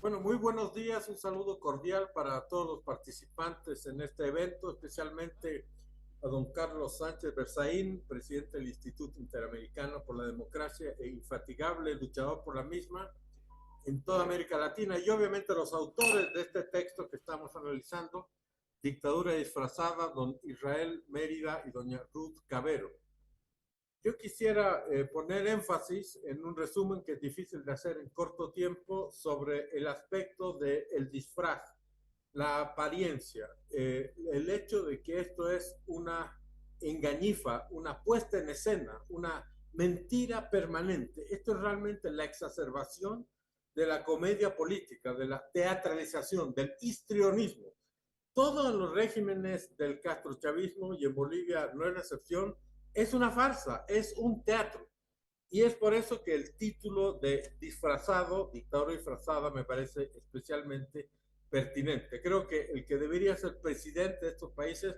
Bueno, muy buenos días, un saludo cordial para todos los participantes en este evento, especialmente a don Carlos Sánchez Berzaín, presidente del Instituto Interamericano por la Democracia e infatigable luchador por la misma en toda América Latina, y obviamente los autores de este texto que estamos analizando, Dictadura disfrazada, don Israel Mérida y doña Ruth Cabero. Yo quisiera poner énfasis en un resumen que es difícil de hacer en corto tiempo sobre el aspecto del disfraz, la apariencia, el hecho de que esto es una engañifa, una puesta en escena, una mentira permanente. Esto es realmente la exacerbación de la comedia política, de la teatralización, del histrionismo. Todos los regímenes del castrochavismo, y en Bolivia no es la excepción, es una farsa, es un teatro. Y es por eso que el título de disfrazado, dictadura disfrazada, me parece especialmente pertinente. Creo que el que debería ser presidente de estos países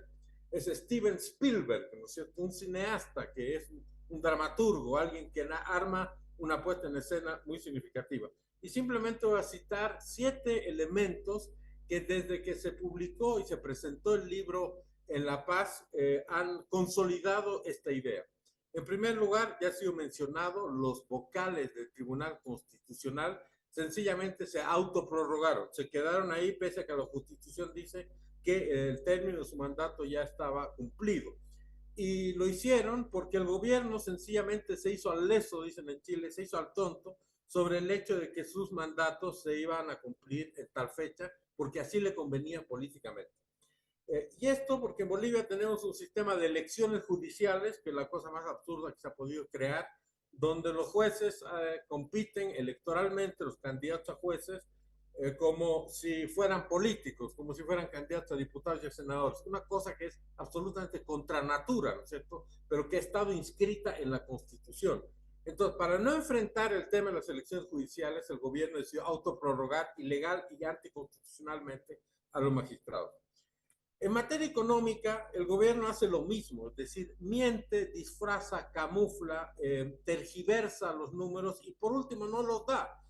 es Steven Spielberg, ¿no es cierto? Un cineasta que es un dramaturgo, alguien que arma una puesta en escena muy significativa. Y simplemente voy a citar 7 elementos que desde que se publicó y se presentó el libro en La Paz han consolidado esta idea. En primer lugar, ya ha sido mencionado, los vocales del Tribunal Constitucional sencillamente se autoprorrogaron, se quedaron ahí pese a que la Constitución dice que el término de su mandato ya estaba cumplido. Y lo hicieron porque el gobierno sencillamente se hizo al leso, dicen en Chile, se hizo al tonto sobre el hecho de que sus mandatos se iban a cumplir en tal fecha, porque así le convenía políticamente. Y esto porque en Bolivia tenemos un sistema de elecciones judiciales, que es la cosa más absurda que se ha podido crear, donde los jueces compiten electoralmente, los candidatos a jueces, como si fueran políticos, como si fueran candidatos a diputados y a senadores. Una cosa que es absolutamente contra natura, ¿no es cierto? Pero que ha estado inscrita en la Constitución. Entonces, para no enfrentar el tema de las elecciones judiciales, el gobierno decidió autoprorrogar ilegal y anticonstitucionalmente a los magistrados. En materia económica, el gobierno hace lo mismo, es decir, miente, disfraza, camufla, tergiversa los números y por último no los da.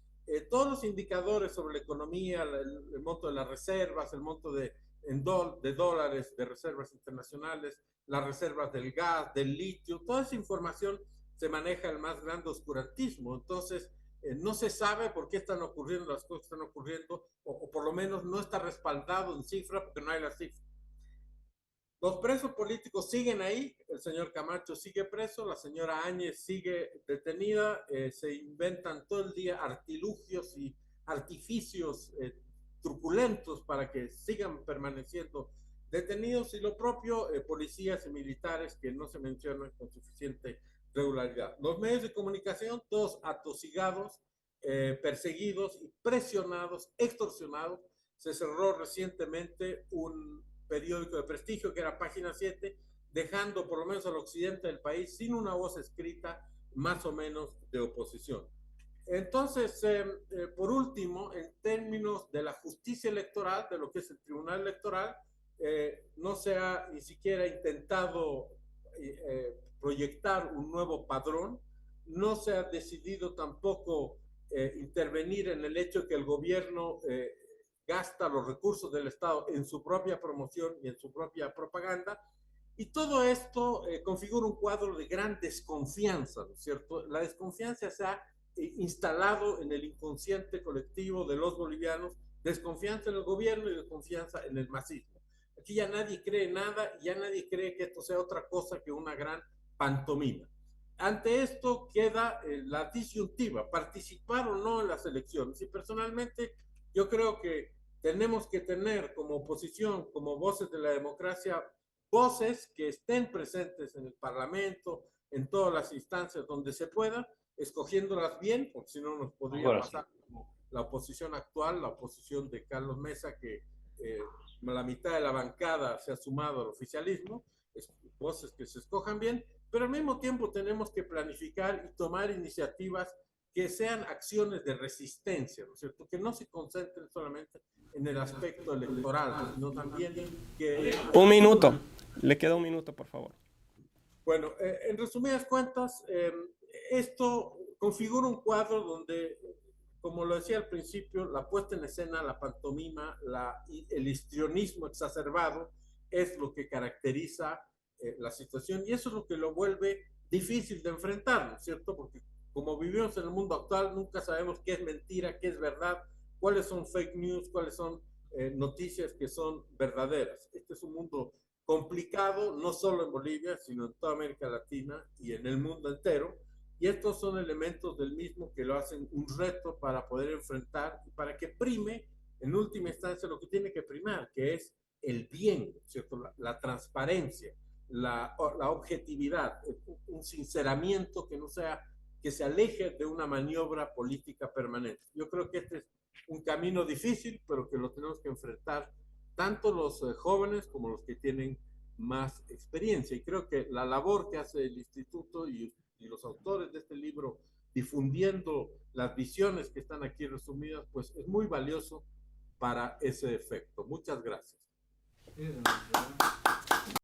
Todos los indicadores sobre la economía, el monto de las reservas, el monto de dólares de reservas internacionales, las reservas del gas, del litio, toda esa información se maneja el más grande oscurantismo. Entonces, no se sabe por qué están ocurriendo las cosas que están ocurriendo, o por lo menos no está respaldado en cifra porque no hay las cifras. Los presos políticos siguen ahí, el señor Camacho sigue preso, la señora Áñez sigue detenida, se inventan todo el día artilugios y artificios truculentos para que sigan permaneciendo detenidos y lo propio policías y militares que no se mencionan con suficiente regularidad. Los medios de comunicación, todos atosigados, perseguidos y presionados, extorsionados. Se cerró recientemente un periódico de prestigio que era Página 7, dejando por lo menos al occidente del país sin una voz escrita más o menos de oposición. Entonces, por último, en términos de la justicia electoral, de lo que es el Tribunal Electoral, no se ha ni siquiera intentado proyectar un nuevo padrón, no se ha decidido tampoco intervenir en el hecho que el gobierno gasta los recursos del Estado en su propia promoción y en su propia propaganda. Y todo esto configura un cuadro de gran desconfianza, ¿no es cierto? La desconfianza se ha instalado en el inconsciente colectivo de los bolivianos, desconfianza en el gobierno y desconfianza en el masismo. Aquí ya nadie cree nada y ya nadie cree que esto sea otra cosa que una gran pantomima. Ante esto queda la disyuntiva, participar o no en las elecciones. Y personalmente yo creo que tenemos que tener como oposición, como voces de la democracia, voces que estén presentes en el Parlamento, en todas las instancias donde se pueda, escogiéndolas bien, porque si no nos podría Ahora sí. pasar como la oposición actual, la oposición de Carlos Mesa, que la mitad de la bancada se ha sumado al oficialismo, voces que se escojan bien, pero al mismo tiempo tenemos que planificar y tomar iniciativas que sean acciones de resistencia, ¿no es cierto? Que no se concentren solamente en el aspecto electoral, sino también que Un asuman. minuto. Le queda un minuto, por favor. Bueno, en resumidas cuentas, esto configura un cuadro donde como lo decía al principio, la puesta en escena, la pantomima, el histrionismo exacerbado es lo que caracteriza la situación y eso es lo que lo vuelve difícil de enfrentar, ¿no es cierto? Porque como vivimos en el mundo actual, nunca sabemos qué es mentira, qué es verdad, cuáles son fake news, cuáles son noticias que son verdaderas. Este es un mundo complicado, no solo en Bolivia, sino en toda América Latina y en el mundo entero. Y estos son elementos del mismo que lo hacen un reto para poder enfrentar y para que prime, en última instancia, lo que tiene que primar, que es el bien, ¿cierto? La transparencia, la objetividad, un sinceramiento que no sea, que se aleje de una maniobra política permanente. Yo creo que este es un camino difícil, pero que lo tenemos que enfrentar tanto los jóvenes como los que tienen más experiencia. Y creo que la labor que hace el instituto y los autores de este libro difundiendo las visiones que están aquí resumidas, pues es muy valioso para ese efecto. Muchas gracias.